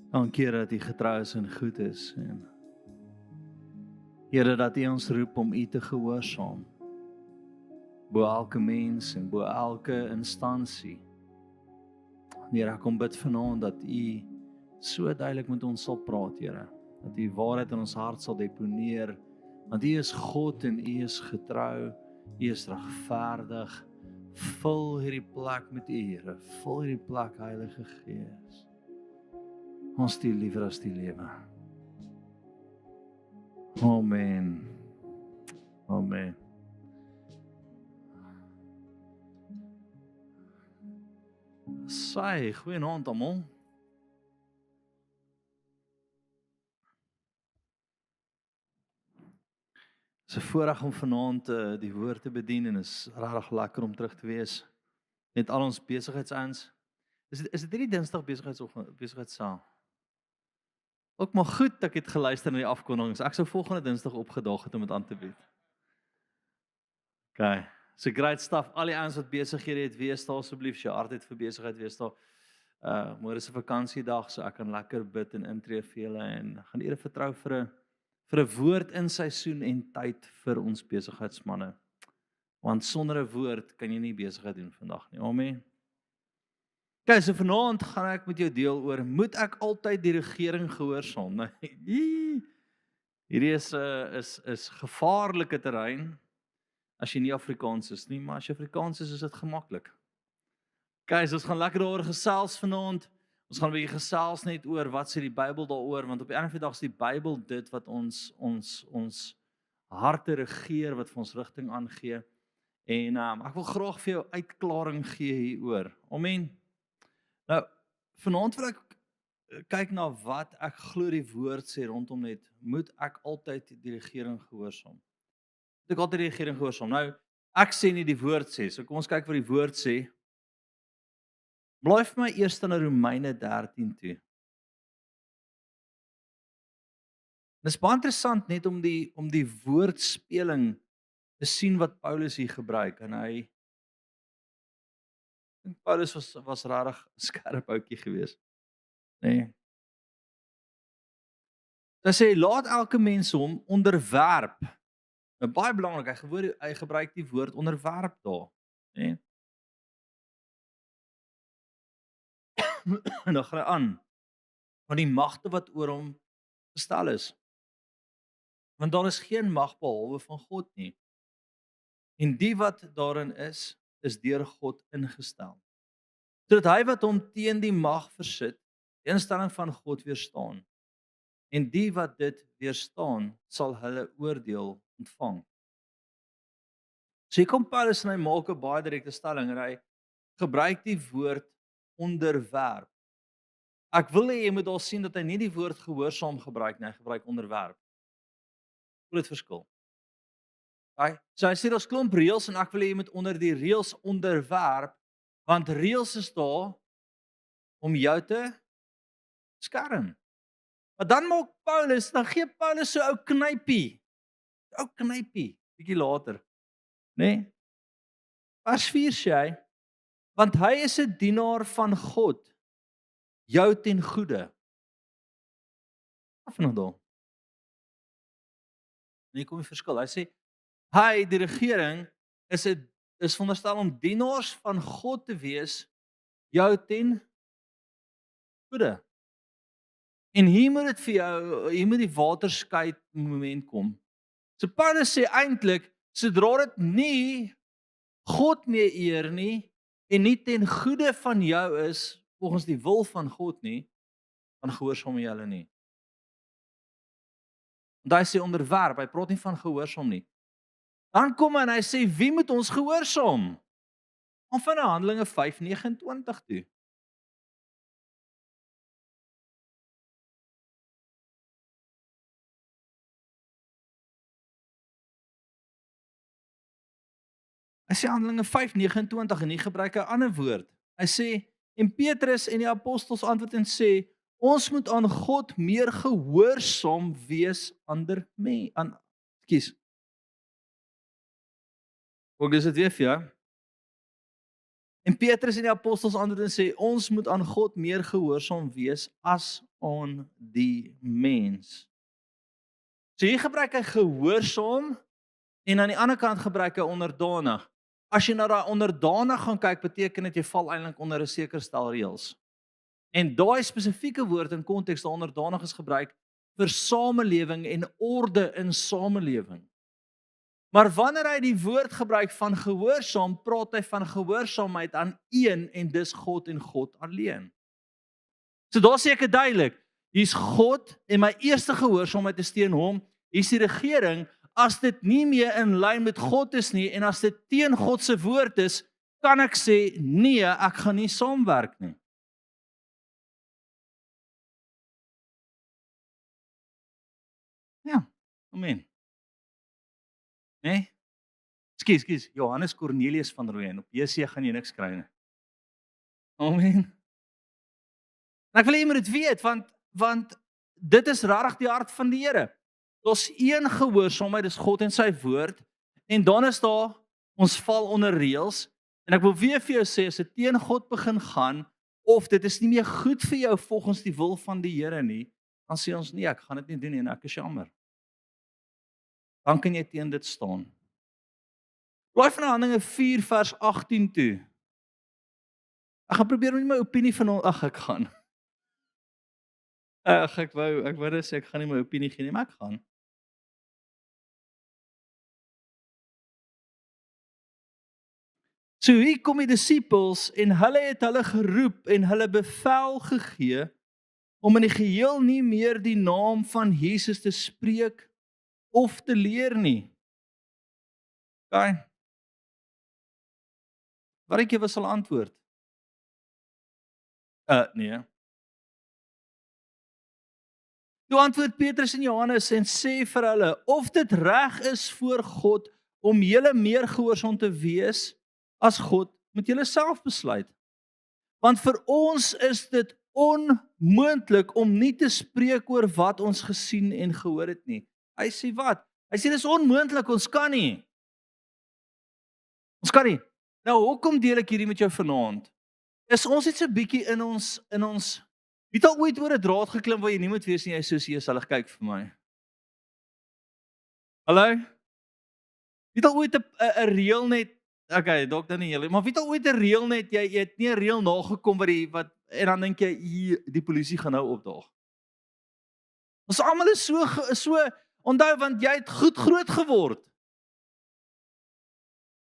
Dankie Here dat U getrou is en goed is. En Here dat U ons roep om U te gehoorsaam. Bo elke mens en bo elke instansie. Here, ek kom bid vanaand dat U so duidelik met ons sal praat, Here. Dat U waarheid in ons hart sal deponeer. Want U is God en U is getrou. U is regverdig. Vul hierdie plek met U, Here. Vul hierdie plek, Heilige Gees. Ons die liewer as die lewe. Amen. Amen. Sy, goeienaand almal. Dit is 'n voorreg om vanaand die woord te bedien en is regtig lekker om terug te wees met al ons besigheidsouens. Is dit hierdie Dinsdag besigheidsaal? Ook maar goed ek het geluister na die afkondigings. Ek sou volgende Dinsdag opgedaag het om dit aan te bied. Okay. So great stuff. Al die ouens wat besighede het, wees daar asseblief. Sy hart vir besigheid, wees daar. Môre is 'n vakansiedag, so ek kan lekker bid en intree vir julle en gaan Here vertrou vir 'n woord in seisoen en tyd vir ons besigheidsmanne. Want sonder 'n woord kan jy nie besigheid doen vandag nie. Amen. Okay, so vanaand gaan ek met jou deel oor, moet ek altyd die regering gehoorsaam? Nou, hierdie is gevaarlike terrein as jy nie Afrikaans is nie, maar as jy Afrikaans is dit gemaklik. Okay, so ons gaan lekker daaroor gesels vanaand. Ons gaan 'n bietjie gesels net oor wat sê die Bybel daaroor, want op die einde van die dag is die Bybel dit wat ons harte regeer, wat vir ons rigting aangee. En ek wil graag vir jou uitklaring gee hieroor. Amen. Nou, vanaand wil ek kyk na wat ek glo die woord sê rondom net, moet ek altyd die regering gehoorsaam? Moet ek altyd die regering gehoorsaam? Nou, ek sê nie die woord sê, so kom ons kyk wat die woord sê. Blaai vir my eers na Romeine 13 toe. Dit is baie interessant net om die woordspeling te sien wat Paulus hier gebruik en ek dink Paulus was regtig 'n skerp ouetjie geweest, nê? Nee. Hy sê laat elke mens hom onderwerp. Nou baie belangrik, hy gebruik die woord onderwerp daar, nê? Nee. En dan gaan hy aan van die magte wat oor hom gestel is. Want daar is geen mag behalwe van God nie. En die wat daarin is deur God ingestel. Sodat hy wat hom teen die mag versit, die instelling van God weerstaan. En die wat dit weerstaan, sal hulle oordeel ontvang. So hier kom Paulus en hy maak 'n baie direkte stelling en hy gebruik die woord onderwerp. Ek wil hê jy moet al sien dat hy nie die woord gehoorsaam gebruik nie, hy gebruik onderwerp. Groot verskil. So hy sê daar's klomp reëls en ek wil hê jy moet onder die reëls onderwerp, want reëls is daar om jou te skerm. Maar dan gee Paulus so ou knypie, bietjie later, nê? Nee? Vers 4 sê hy, want hy is 'n dienaar van God, jou ten goeie. Af en toe. Nee, kom die verskil. Hy sê hy, die regering, is veronderstel om dienaars van God te wees, jou ten goeie. En hier moet dit vir jou, hier moet die waterskei moment kom. So Paulus sê eintlik, sodra dit nie God mee eer nie en nie ten goeie van jou is volgens die wil van God nie, dan gehoorsaam jy hulle nie. Want hy sê onderwerp, hy praat nie van gehoorsaam nie. Dan kom hy en hy sê wie moet ons gehoorsaam? Om van Handelinge 5:29 toe. Hy sê Handelinge 5:29 en hier gebruik hy 'n ander woord. Hy sê en Petrus en die apostels antwoord en sê ons moet aan God meer gehoorsaam wees Ook is dit weer vir jou. En Petrus en die apostels antwoord en sê, ons moet aan God meer gehoorsaam wees as aan die mens. So hier gebruik hy gehoorsaam en aan die ander kant gebruik hy onderdanig. As jy na daai onderdanig gaan kyk, beteken dit jy val eintlik onder 'n sekere stel reëls. En daai spesifieke woord in konteks daar onderdanig is gebruik vir samelewing en orde in samelewing. Maar wanneer hy die woord gebruik van gehoorsaam, praat hy van gehoorsaamheid aan een en dis God en God alleen. So daar sê ek duidelik, hier's God en my eerste gehoorsaamheid is teen hom. Hier's die regering, as dit nie meer in lyn met God is nie en as dit teen God se woord is, kan ek sê nee, ek gaan nie saamwerk nie. Ja, amen. Nee? Skus, Johannes Cornelius van Rooyen, op JC gaan jy niks kry nie. Amen. En ek wil hê jy moet dit weet, want dit is regtig die hart van die Here. Daar's een gehoorsaamheid, dis God en sy woord, en dan is daar, ons val onder reëls, en ek wil weer vir jou sê, as dit teen God begin gaan, of dit is nie meer goed vir jou volgens die wil van die Here nie, dan sê ons nee, ek gaan dit nie doen nie, en ek is jammer. Dan kan jy teen dit staan. Blaai van Handelinge 4 vers 18 toe. Ek gaan probeer om nie my opinie van hom, ek gaan. Ek wou net sê ek gaan nie my opinie gee nie, maar ek gaan. So hier kom die disippels en hulle het hulle geroep en hulle bevel gegee om in die geheel nie meer die naam van Jesus te spreek of te leer nie. Okay. Wat ek jou sal antwoord? Nee. Toe antwoord Petrus en Johannes en sê vir hulle, of dit reg is voor God om julle meer gehoorsaam te wees as God, moet julle self besluit. Want vir ons is dit onmoontlik om nie te spreek oor wat ons gesien en gehoor het nie. Hy sê wat? Hy sê dis onmoontlik, ons kan nie. Ons kan nie. Nou, hoekom deel ek hierdie met jou vanaand? Is ons net so 'n bietjie in ons wie het al ooit oor 'n draad geklim waar jy nie moet wees nie, jy soos Jesus, hulle kyk vir my. Hallo? Wie het al ooit 'n reël net, okay, dalk dan nie julle, maar wie het al ooit 'n reël net, jy het nie 'n reël nagekom wat en dan dink jy hier die polisie gaan nou opdaag. Ons almal is so onthou want jy het goed groot geword.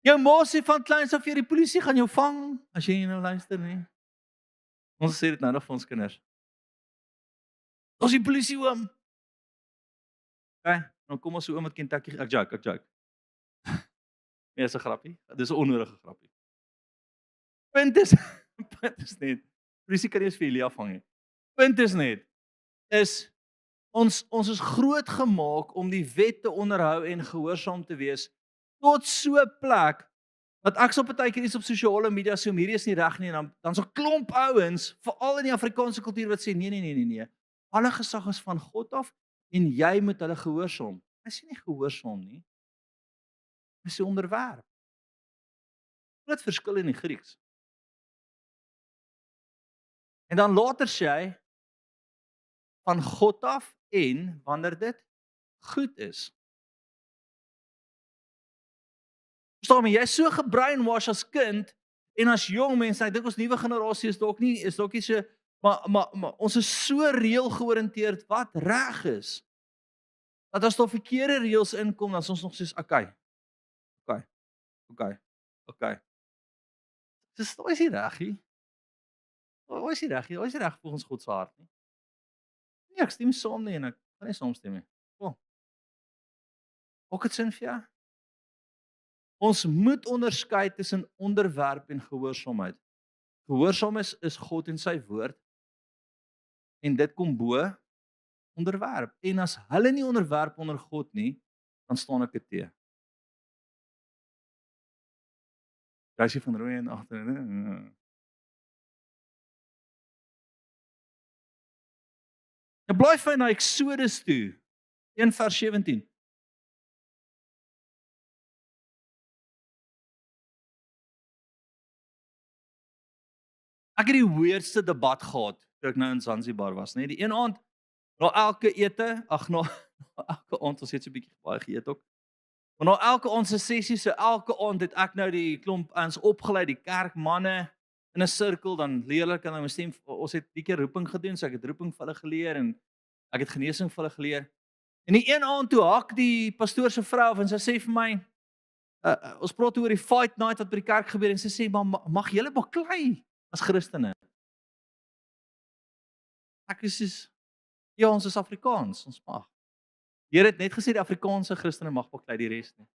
Jou ma sê van kleins af jy die polisie gaan jou vang as jy nie nou luister nie. Ons sê dit nou nog vir ons kinders. Ons die polisie oom. Okay, nou kom ons so oom met Kentucky, ek joke. Nee, is 'n grappie. Dis 'n onnodige grappie. Punt is net, polisie kan nie eens vir Elia vang nie. Punt is net, ons is groot gemaak om die wet te onderhou en gehoorsaam te wees tot so 'n plek dat ek so partykeer iets op sosiale media sê om hierdie is nie reg nie en dan so 'n klomp ouens, veral in die Afrikaanse kultuur wat sê nee. Alle gesag is van God af en jy moet hulle gehoorsaam. Hy sê nie gehoorsaam nie. Hy sê onderwerp. Groot verskil in die Grieks. En dan later sê hy van God af en wanneer dit goed is. Verstaan my, jy is so gebrainwash as kind en as jong mens, ek dink ons nuwe generasie is dalk nie so, maar ons is so reël georiënteerd wat reg is. Dat as daar verkeerde reëls inkom, dan is ons nog soos okay. Dis daai is nie reg nie. Daai is nie reg nie. Daai is nie reg volgens God se hart nie. Nee, ek stem saam nie en ek gaan nie saamstem nie. Ook dit sin vir jou? Ons moet onderskei tussen onderwerp en gehoorsaamheid. Gehoorsaam is God en sy woord en dit kom bo onderwerp. En as hulle nie onderwerp onder God nie, dan staan ek dit te. Reisie van Rooyen agter. En blaai vir na Eksodus toe, 1 vers 17. Ek het die weirdste debat gehad toe ek nou in Zanzibar was, nee, die een aand na elke ete, na elke aand, ons het so 'n bietjie baie geëet ook. Maar na elke aand se sessie, so elke aand het ek nou die klomp ons opgelei, die kerkmanne in 'n sirkel, dan leerlik en my stem, ons het 'n bietjie roeping gedoen, so ek het roeping vir hulle geleer en ek het genesing vir hulle geleer. En die een aand toe hak die pastoor se vrou af en sy sê vir my, ons praat oor die fight night wat by die kerk gebeur en sy sê, maar mag julle baklei as Christene? Ek is soos, ja, ons is Afrikaans, ons mag. Die Here het net gesê die Afrikaanse Christene mag baklei, die res nie.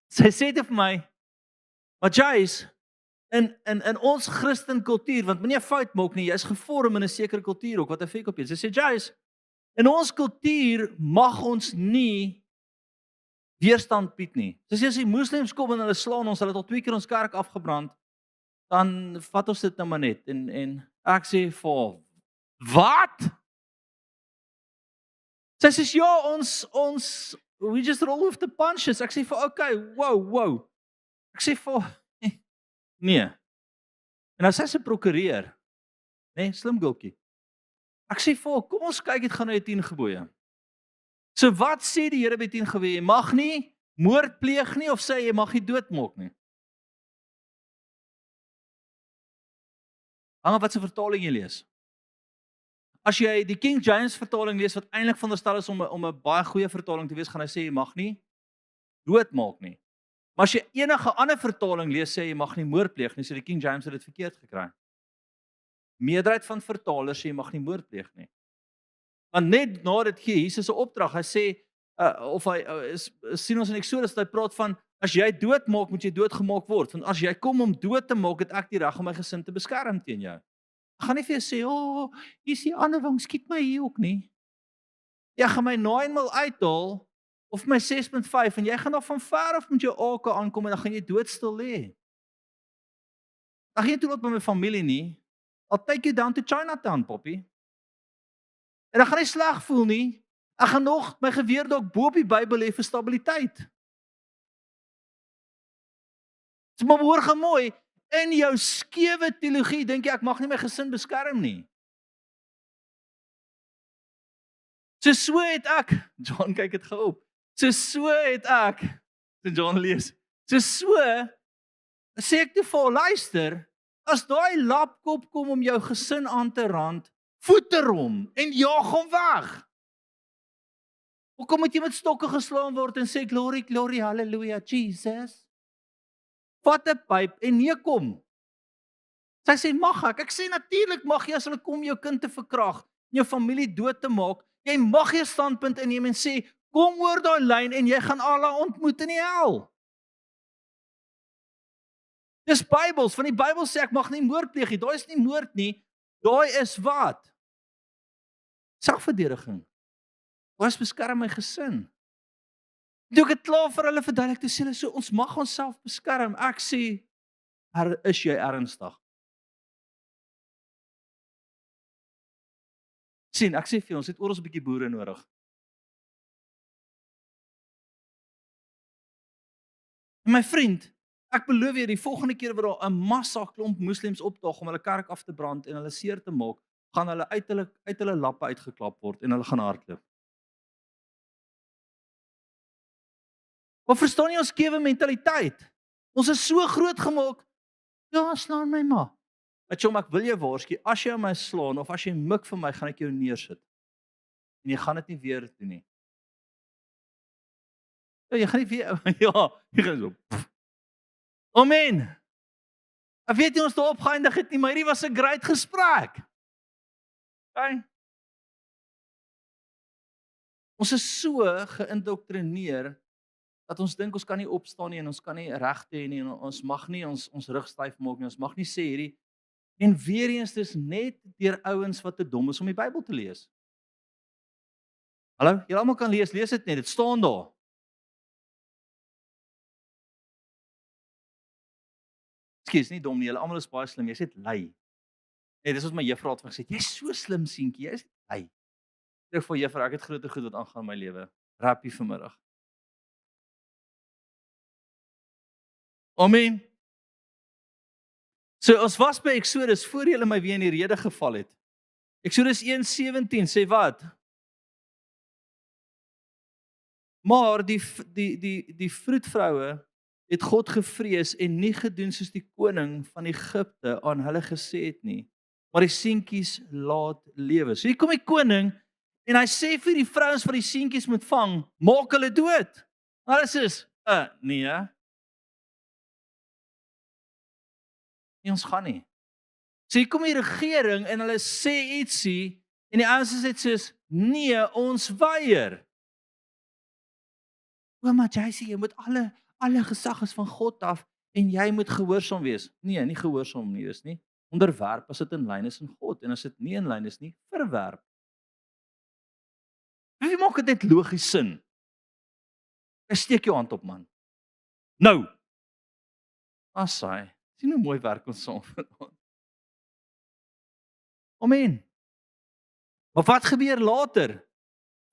Sy sê dit vir my, maar Jace, in ons Christen kultuur, want moenie 'n fout maak nie, jy's gevorm in 'n sekere kultuur ook wat effek op jou. Sy sê Jace, in ons kultuur mag ons nie weerstand bied nie. Sy sê as die moslems kom en hulle slaan ons, hulle het al 2 keer ons kerk afgebrand, dan vat ons dit nou maar net en ek sê vir wat? Sy sê ja, ons we just roll with the punches. Ek sê vir okay, wow. Ek sê vir nee. En nou sy se prokureur, nê, slim gultjie. Ek sê vir kom ons kyk, dit gaan nou die 10 gebooie. So wat sê die Here by 10 gebooie? Jy mag nie moord pleeg nie of sê jy mag nie doodmaak nie. Hang af wat se vertaling jy lees. As jy die King James vertaling lees wat eintlik veronderstel is om 'n baie goeie vertaling te wees, gaan hy sê jy mag nie doodmaak nie. Maar as jy enige ander vertaling lees, sê jy mag nie moord pleeg nie, so die King James het dit verkeerd gekry. Meerderheid van vertalers sê jy mag nie moord pleeg nie. Want net na dit gee Jesus 'n opdrag. Hy sê of hy sien ons in Eksodus dat hy praat van as jy doodmaak, moet jy doodgemaak word. Want as jy kom om dood te maak, het ek die reg om my gesin te beskerm teen jou. Ek gaan nie vir jou sê, "O, hier is die ander wing, skiet my hier ook nie." Jy gaan my 9 uithaal of my 6.5 en jy gaan nog van ver af met jou AK aankom en dan gaan jy doodstil lê. Dan gaan jy toe laat by my familie nie. I'll take you down to Chinatown, poppie. En dan gaan jy sleg voel nie. Ek gaan nog my geweer dalk bo op die Bybel hê vir stabiliteit. Dis maar hoor gaan mooi. In jou skewe teologie dink jy ek mag nie my gesin beskerm nie. So het ek, John kyk dit gou op. So het ek, John lees. So sê ek toe vir hom, luister, as daai lapkop kom om jou gesin aan te rand, voeter hom en jaag hom weg. Hoekom moet jy met stokke geslaan word en sê glory, glory, hallelujah, Jesus? Vat 'n pyp en nee kom. Sy sê mag ek? Ek sê natuurlik mag jy as hulle kom jou kind te verkrag, jou familie dood te maak. Jy mag jy standpunt inneem en sê kom oor daai lyn en jy gaan Allah ontmoet in die hel. Dis Bybels, van die Bybel sê ek mag nie moord pleeg nie. Daai is nie moord nie. Daai is wat? Selfverdediging. Daai is beskerm my gesin. Toe ek dit klaar vir hulle verduidelik, toe sê hulle so ons mag onsself beskerm. Ek sê, is jy ernstig? Sien, ek sê vir ons het oral 'n bietjie boere nodig. En my vriend, ek beloof jy die volgende keer wat daar 'n massa klomp moslems opdaag om hulle kerk af te brand en hulle seer te maak, gaan hulle uit hulle lappe uitgeklap word en hulle gaan hardloop. Maar verstaan jy ons skewe mentaliteit? Ons is so groot gemaak. Ja, slaan my maar. Ek wil jou waarsku, as jy my slaan of as jy mik vir my, gaan ek jou neersit. En jy gaan dit nie weer doen nie. Ja, jy gaan nie weer ja, jy gaan so. Amen. Ek weet nie ons daarop geëindig het nie, maar hierdie was 'n great gesprek. Okay? Ons is so geïndoktrineer dat ons dink ons kan nie opstaan nie en ons kan nie regte hê nie en ons mag nie ons rug styf maak nie. Ons mag nie sê hierdie en weer eens dis net deur ouens wat te dom is om die Bybel te lees. Hallo, julle almal kan lees dit net, dit staan daar. Ekskuus, nie dom nie, julle almal is baie slim, jy's net lui. Nee, dis wat my juffrou het gesê, jy's so slim seentjie, jy's lui. Ek vir juffrou, ek het groot goed wat aangaan in my lewe. Rappie vanmiddag. Amen. So ons was by Eksodus voor julle my weer in die rede geval het. Eksodus 1:17 sê wat? Maar die vroedvroue het God gevrees en nie gedoen soos die koning van Egipte aan hulle gesê het nie, maar die seentjies laat lewe. So hier kom die koning en hy sê vir die vrouens wat die seentjies moet vang, maak hulle dood. Alles is nee, nie ons gaan nie. So hier kom die regering en hulle sê ietsie en die ouens sê soos nee, ons weier. Ouma Jacy, jy moet alle gesag is van God af en jy moet gehoorsaam wees. Nee, nie gehoorsaam nie wees nie. Onderwerp as dit in lyn is in God en as dit nie in lyn is nie, verwerp. Wie maak dit net logies sin? Steek jou hand op man. Nou. Asai. Sien hoe mooi werk ons saam. Amen. Maar wat gebeur later?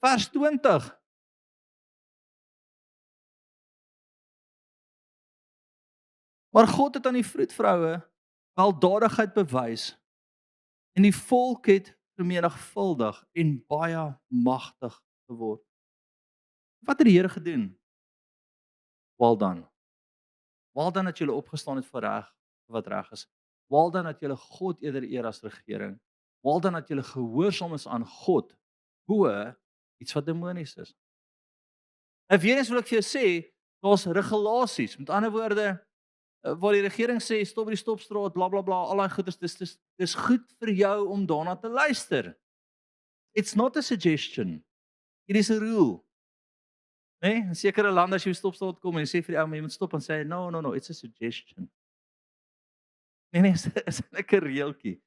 Vers 20. Maar God het aan die vroedvroue weldadigheid bewys en die volk het vermenigvuldig en baie magtig geword. Wat het die Here gedoen? Wel dan. Wel dan dat julle opgestaan het vir reg wat reg is. Wel dan dat julle God eerder eer as regering. Wel dan dat julle gehoorsaam is aan God bo iets wat demonies is. En weer eens wil ek vir jou sê, daar's regulasies. Met ander woorde, waar die regering sê stop by die stopstraat, bla bla bla, al daai goeders, dis goed vir jou om daarna te luister. It's not a suggestion. It is a rule. Nee, in sekere lande as jy stopstraat kom en jy sê vir die ou jy moet stop en sê no, it's a suggestion. Nee, is 'n lekker reeltjie.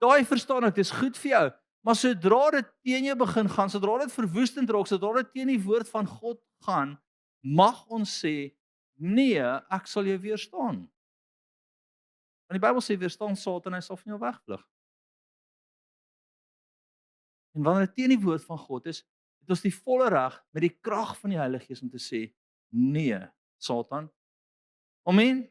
Daai verstaan ek, dis goed vir jou, maar sodra dit teen jou begin gaan, sodra dit verwoestend raak, sodra dit teen die woord van God gaan, mag ons sê nee, ek sal jou weerstaan. Want die Bybel sê weerstaan Satan, hy sal van jou wegvlug. En wanneer dit teen die woord van God is, het ons die volle reg met die krag van die Heilige Gees om te sê nee, Satan. Amen.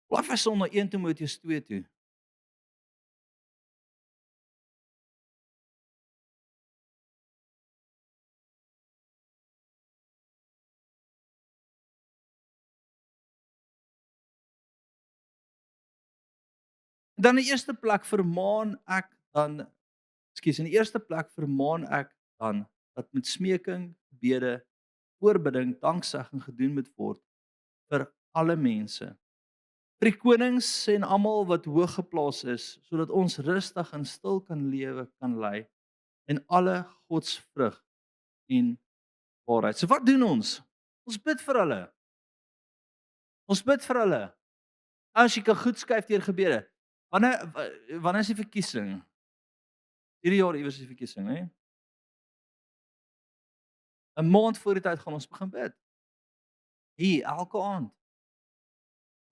Blaai vir son na 1 Timoteus 2 toe. Dan in die eerste plek vermaan ek dan, in die eerste plek vermaan ek dan dat met smeking, gebede, voorbidding, danksegging gedoen moet word vir alle mense. Vir die konings en almal wat hoog geplaas is, sodat ons rustig en stil kan lewe, kan lei en alle godsvrug en waarheid. So wat doen ons? Ons bid vir hulle. Ons bid vir hulle. As jy kan goed skryf deur gebede. Wanneer is die verkiesing? Hierdie jaar iewers is die verkiesing, hè? 'n Maand voor die tyd gaan ons begin bid. Hier elke aand.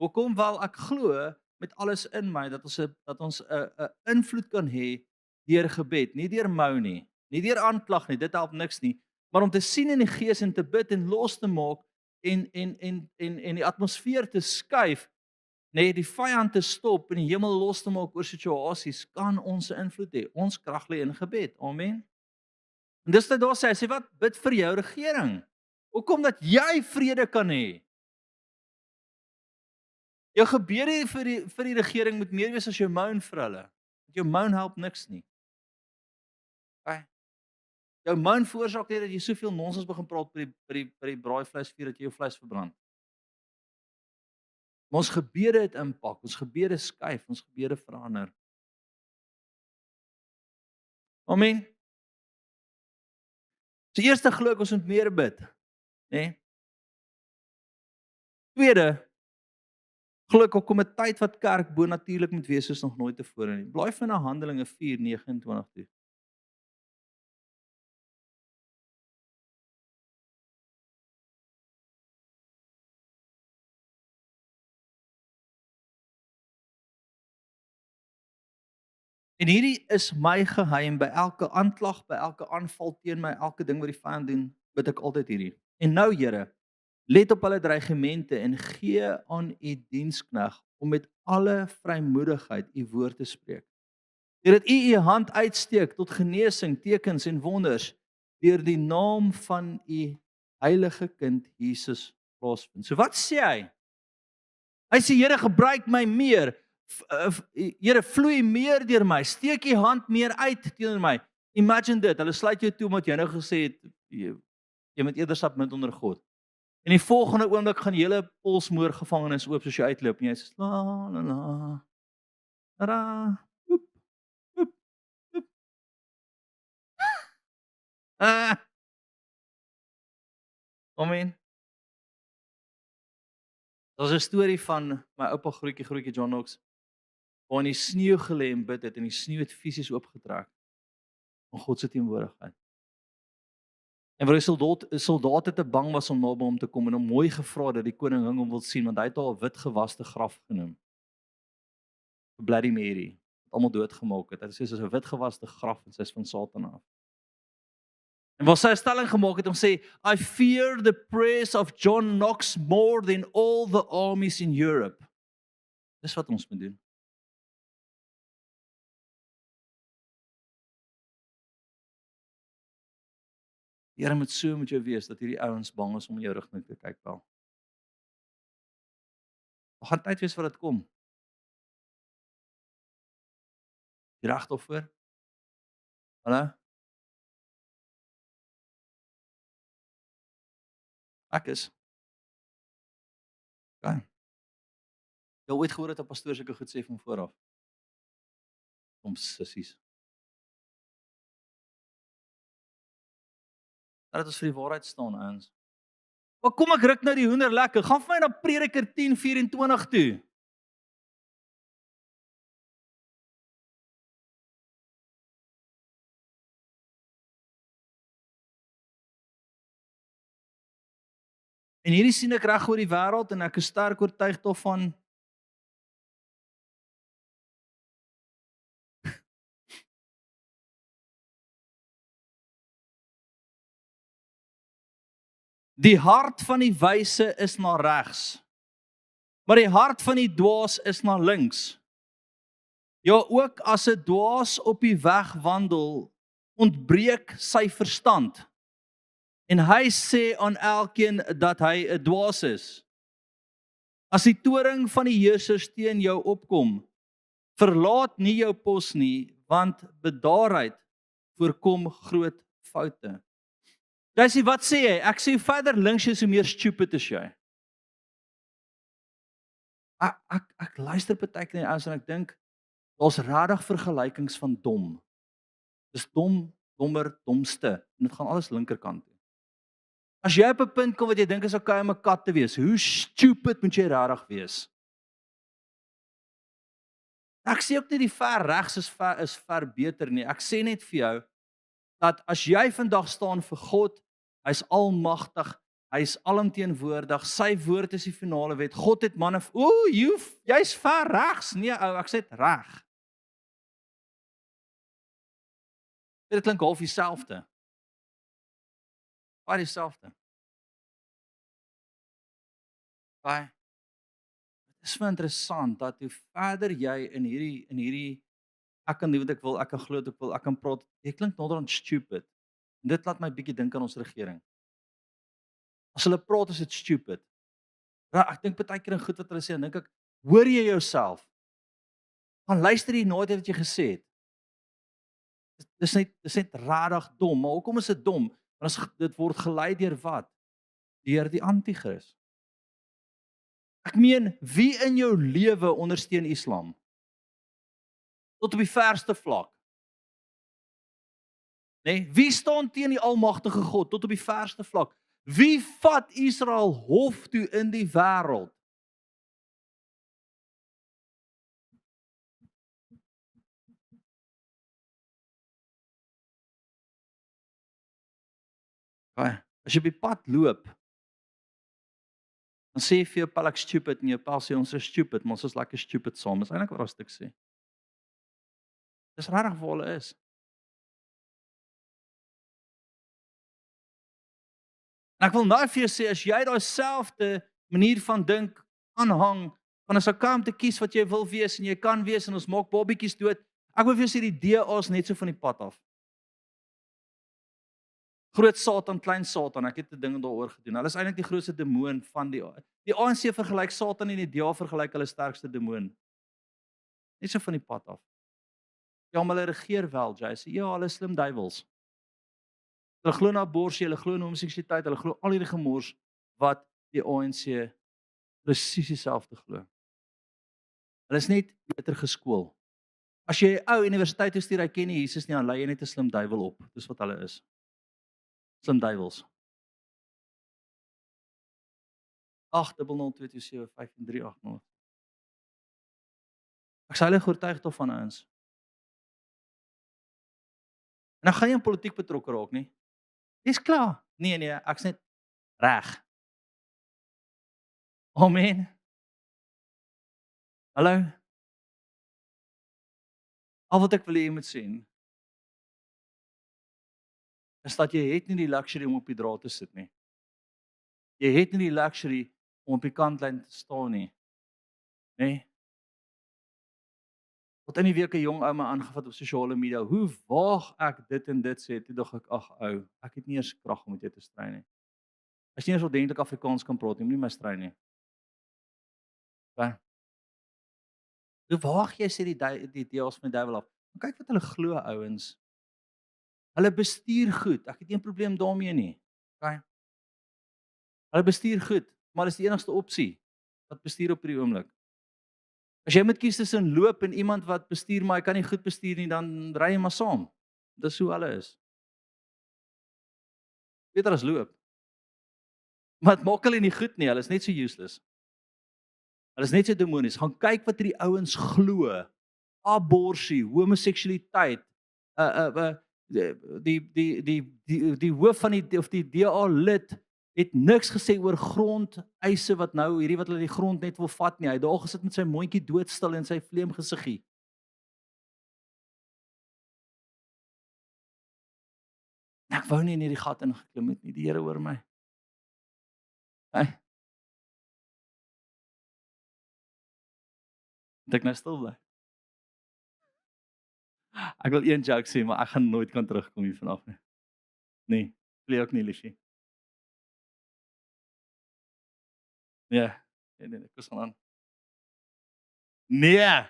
Hoekom? Wel ek glo met alles in my dat ons 'n invloed kan hê deur gebed, nie deur mou nie, nie deur aanklag nie, dit help niks nie, maar om te sien in die gees en te bid en los te maak en die atmosfeer te skuif, nee, die vyand te stop en die hemel los te maak oor situasies, kan ons 'n invloed hê. Ons krag lê in gebed. Amen. En dis wat daar sê, hy sê wat? Bid vir jou regering. Hoekom? Dat jy vrede kan hê. Jou gebede vir die regering moet meer wees as jou moan vir hulle. Want jou moan help niks nie. Okay. Jou moan veroorsaak net dat jy soveel nonsens begin praat by die braaivleisvuur dat jy jou vleis verbrand. Maar ons gebede het impak, ons gebede skuif, ons gebede verander. Amen. So eerste glo ek ons moet meer bid, né? Tweede, glo ek kom 'n tyd wat kerk bonatuurlik moet wees soos nog nooit tevore nie. Blaai vir na Handelinge 4:29 toe. En hierdie is my geheim by elke aanklag, by elke aanval teen my, elke ding wat die vyand doen, bid ek altyd hierdie. En nou Here, let op hulle dreigemente en gee aan u dienskneg om met alle vrymoedigheid u woord te spreek. Deurdat u u hand uitsteek tot genesing, tekens en wonders deur die naam van u heilige kind Jesus plaasvind. So wat sê hy? Hy sê Here, gebruik my meer. Here, vloei meer deur my. Steek u hand meer uit teenoor my. Imagine dit. Hulle sluit jou toe omdat jy nou gesê het jy moet eerder submit onder God. En die volgende oomblik gaan die hele Polsmoor gevangenis oop soos jy uitloop en jy sê la la la. Ra. Oep. Oep. Oep. Amen. Daar's 'n storie van my oupa grootjie John Knox, waar in die sneeu gelê en bid het en die sneeu het fisies oopgetrek van God se teenwoordigheid. En waar die soldate te bang was om naby hom te kom en hom mooi gevra dat die koning hom wil sien want hy het al 'n wit gewaste graf genoem. Vir Bloody Mary, wat almal doodgemaak het. Hy sê dis 'n wit gewaste graf en sy's van Satan af. En waar sy 'n stelling gemaak het om sê I fear the prayers of John Knox more than all the armies in Europe. Dis wat ons moet doen. Die Here moet so met jou wees dat hierdie ouens bang is om in jou rigting te kyk wel. Daar gaan tyd wees vir dit kom. Jy reg daarvoor? Hallo? Ek is. Okay. Jy ooit gehoor dat 'n pastoor sulke goed sê van vooraf? Om sissies. Dat ons vir die waarheid staan, ouens. Maar kom ek ruk nou die hoender lekker. Gaan vir my na Prediker 10:24 toe. En hierdie sien ek reg oor die wêreld en ek is sterk oortuig daarvan. Die hart van die wyse is na regs, maar die hart van die dwaas is na links. Ja, ook as 'n dwaas op die weg wandel, ontbreek sy verstand. En hy sê aan elkeen dat hy 'n dwaas is. As die toring van die heersers teen jou opkom, verlaat nie jou pos nie, want bedaardheid voorkom groot foute. Jy sê wat sê hy? Ek sê hoe verder links jy, hoe meer stupid is jy. Ek luister partykeer na ouens en ek dink daar's regtig vergelykings van dom. Dis dom, dommer, domste en dit gaan alles linkerkant toe. As jy op 'n punt kom wat jy dink is okay om 'n kat te wees, hoe stupid moet jy regtig wees? Ek sê ook nie die ver regs is ver beter nie. Ek sê net vir jou dat as jy vandag staan vir God, hy's almagtig, hy's alomteenwoordig, sy woord is die finale wet. God het manne, jy's ver regs. Nee ou, ek sê dit reg. Dit klink half dieselfde. Baie dieselfde. Baie. Dit is so interessant dat hoe verder jy in hierdie ek kan doen wat ek wil, ek kan glo wat ek wil, ek kan praat. Jy klink naderhand stupid. En dit laat my bietjie dink aan ons regering. As hulle praat is dit stupid. Ja, ek dink baie keer in goed wat hulle sê, dan dink ek, hoor jy jouself? Gaan luister jy nooit wat jy gesê het. Dis net rarig dom, maar hoekom is dit dom? Want dit word gelei deur wat? Deur die anti-kris. Ek meen, wie in jou lewe ondersteun Islam? Tot op die verste vlak. Nee, wie staan teen die almagtige God tot op die verste vlak? Wie vat Israel hof toe in die wêreld? As jy op die pad loop, dan sê jy vir jou pa ek stupid en jou pa sê ons is stupid, maar ons is lekker stupid saam. Dis eintlik wat daai stuk sê. Dis regtig waar hulle is. En ek wil nou vir jou sê as jy daai selfde manier van dink aanhang, van as 'n kamp te kies wat jy wil wees en jy kan wees en ons maak babietjies dood. Ek wil vir jou sê die DA's net so van die pad af. Groot Satan, klein Satan, ek het 'n ding daaroor gedoen. Hulle is eintlik die grootste demoon van die ANC vergelyk Satan en die DA vergelyk hulle sterkste demoon. Net so van die pad af. Ja, maar hulle regeer wel, jy sê ja, hulle is slim duiwels. Hulle glo in abortus, hulle glo in homoseksualiteit, hulle glo al hierdie gemors wat die ANC presies dieselfde glo. Hulle is net beter geskool. As jy 'n ou universiteit toe stuur, hy ken nie Jesus nie, dan lei jy net 'n slim duiwel op. Dis wat hulle is. Slim duiwels. 8002275380. Ek sê hulle oortuig tog van ons. En dan gaan jy in politiek betrokke raak nie. Dis klaar. Nee, ek's net reg. Amen. Hallo. Al wat ek wil hê jy moet sien is dat jy het nie die luxury om op die draad te sit nie. Jy het nie die luxury om op die kantlyn te staan nie. Nê? Tot in die week 'n jong ou my aangevat op sosiale media. Hoe waag ek dit en dit sê? Toe dog ek, ag ou, ek het nie eens krag om met jou te stry nie. As jy nie eens ordentlik Afrikaans kan praat nie, moenie my stry nie. Hoe waag jy sê die deels van die duiwel af? Kyk wat hulle glo ouens. Hulle bestuur goed. Ek het nie 'n probleem daarmee nie. OK. Hulle bestuur goed, maar dis die enigste opsie wat bestuur op hierdie oomblik. As jy moet kies tussen loop en iemand wat bestuur maar hy kan nie goed bestuur nie, dan ry jy maar saam. Dis hoe hulle is. Beter as loop. Maar dit maak hulle nie goed nie, hulle is net so useless. Hulle is net so demonies. Gaan kyk wat hierdie ouens glo. Abortus, homoseksualiteit, die hoof van die DA lid het niks gesê oor grondeise wat nou hierdie wat hulle die grond net wil vat nie. Hy het daar gesit met sy mondjie doodstil en sy vleemgesiggie. Ek wou nie in hierdie gat ingeklim het nie. Die Here hoor my. Hey. Moet ek nou stil bly? Ek wil een joke sê, maar ek gaan nooit kan terugkom hier vanaf nie. Nee, wil jy ook nie, liefie? Nee, ek was aan. Nee.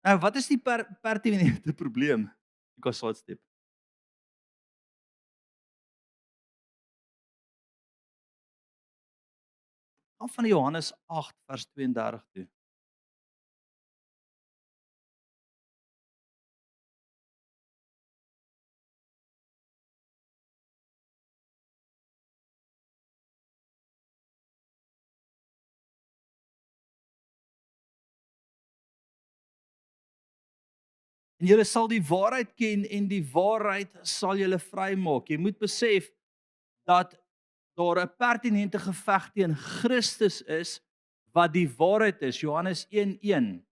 Nou, wat is die pertinente probleem? Ek was sidestep. Gaan van Johannes 8 vers 32 toe. En julle sal die waarheid ken en die waarheid sal julle vrymaak. Jy moet besef dat daar 'n pertinente geveg teen Christus is wat die waarheid is. Johannes 1:1.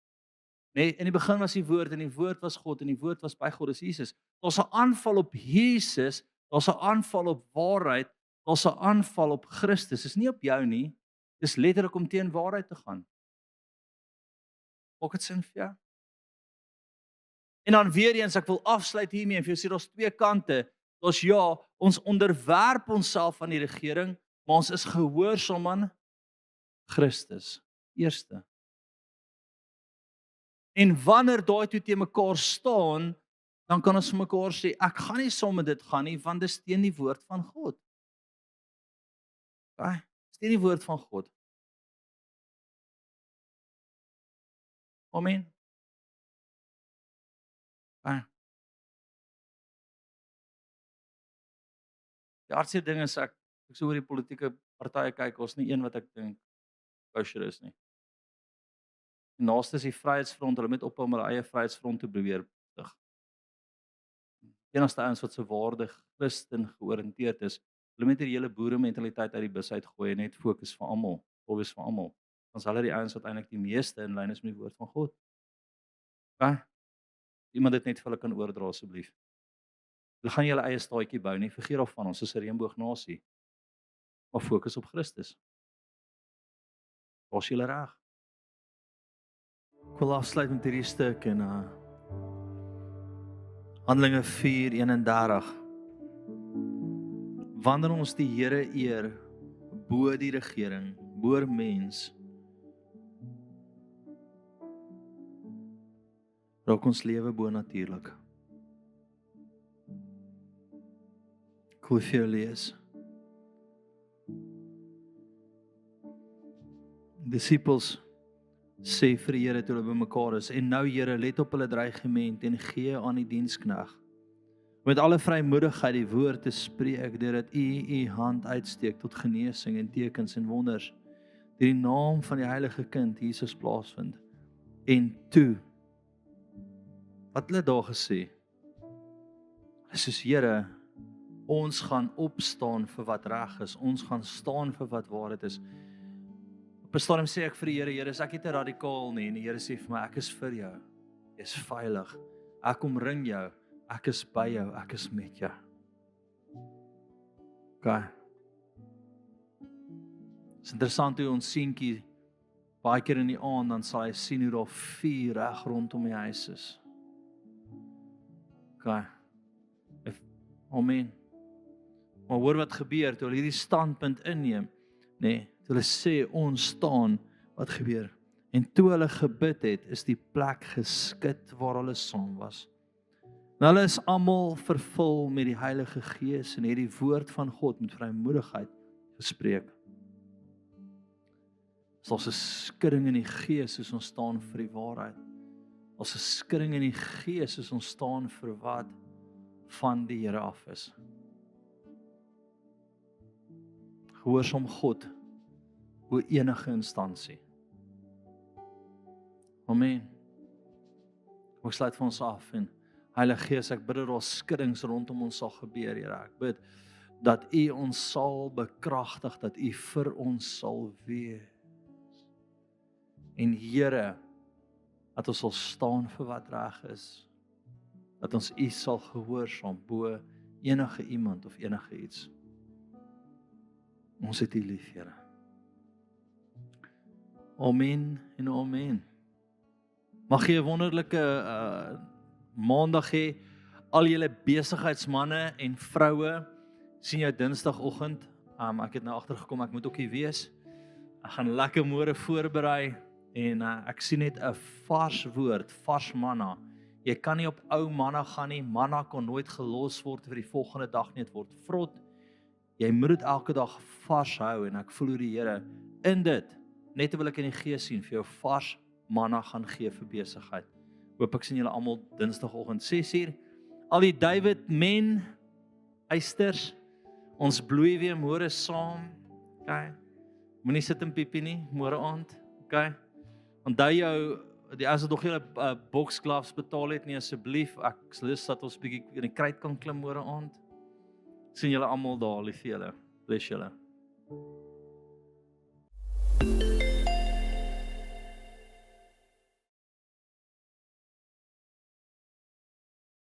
Nee, in die begin was die woord en die woord was God en die woord was by God, dis Jesus. Daar's 'n aanval op Jesus, daar's 'n aanval op waarheid, daar's 'n aanval op Christus. Dis nie op jou nie. Dis letterlik om teen waarheid te gaan. Maak dit sin vir jou? En dan weer eens, ek wil afsluit hiermee en vir jou sê daar's twee kante. Daar's ja, ons onderwerp onsself aan die regering, maar ons is gehoorsaam aan Christus. Eerste. En wanneer daai twee te mekaar staan, dan kan ons vir mekaar sê ek gaan nie saam met dit gaan nie want dit is teen die woord van God. OK? Dis teen die woord van God. Amen. OK. Die hardste ding is ek so oor die politieke partye kyk, ons nie een wat ek dink kosher is nie. Die naaste is die Vryheidsfront, hulle moet ophou om hulle eie Vryheidsfront te beweer dig. Enigste ouens wat se waardig Christen georiënteerd is, hulle moet hierdie hele boere mentaliteit uit die bus uitgooi en net fokus vir almal wees vir almal. Ons hulle die ouens wat eintlik die meeste in lyn is met die woord van God. Okay? Iemand dit net vir hulle kan oordra asseblief. Hulle gaan julle eie staatjie bou, nie vergeet daarvan, ons is 'n reënboognasie. Maar fokus op Christus. Was julle reg? Ek wil afsluit met hierdie stuk en Handelinge 4:31. Wanneer ons die Here eer bo die regering, bo mens, raak ons lewe bo natuurlik. Ek wil vir jou lees. Disippels sê vir die Here toe hulle bymekaar is, en nou Here, let op hulle dreigement en gee aan die dienskneg met alle vrymoedigheid die woord te spreek, deurdat u hand uitsteek tot genesing en tekens en wonders, deur die naam van die heilige kind Jesus plaasvind. En toe, wat hulle daar gesê? Hulle sê, Here, ons gaan opstaan vir wat reg is, ons gaan staan vir wat waarheid is. Op 'n stadium sê ek vir die Here, Here, is ek nie te radikaal nie, en die Here sê vir my, ek is vir jou, jy is veilig, ek omring jou, ek is by jou, ek is met jou. Okay. Het is interessant hoe ons seentjie, baie keer in die aand, dan sal hy sien hoe daar vuur reg rondom die huis is. Okay. Amen. Maar hoor wat gebeur, toe hulle hierdie standpunt inneem, nee, toe hulle sê, ons staan, wat gebeur? En toe hulle gebid het, is die plek geskit waar hulle saam was. En hulle is almal vervul met die Heilige Gees en het die woord van God met vrymoedigheid gespreek. Daar's 'n skudding in die Gees as ons staan vir die waarheid. Daar's 'n skudding in die Gees as ons staan vir wat van die Here af is. Gehoorsaam God bo enige instansie. Amen. Ek sluit vir ons af en Heilige Gees, ek bid dat daar skuddings rondom ons sal gebeur, Here. Ek bid dat U ons sal bekragtig, dat U vir ons sal wees. En Here, dat ons sal staan vir wat reg is. Dat ons U sal gehoorsaam bo enige iemand of enige iets. Ons het U lief, Here. Amen en amen. Mag jy 'n wonderlike maandag hê. Al julle besigheidsmanne en vroue, sien jou Dinsdagoggend. Ek het nou agtergekom ek moet ook hier wees. Ek gaan lekker môre voorberei en ek sien net 'n vars woord, vars manna. Jy kan nie op ou manna gaan nie. Manna kon nooit gelos word vir die volgende dag nie, dit word vrot. Jy moet dit elke dag vars hou en ek voel hoe die Here in dit, net wil ek in die Gees sien, vir jou vars manna gaan gee vir besigheid. Hoop ek sien julle almal Dinsdagoggend 6:00. Al die David men eisters, ons bloei weer môre saam. Okay. Moenie sit en piepie nie môre aand. Okay. Onthou jou, as jy nog julle boksgloves betaal het nie, asseblief, ek lus dat ons bietjie in die kruit kan klim môre aand. Sien julle almal daar, lief vir julle. Bless julle.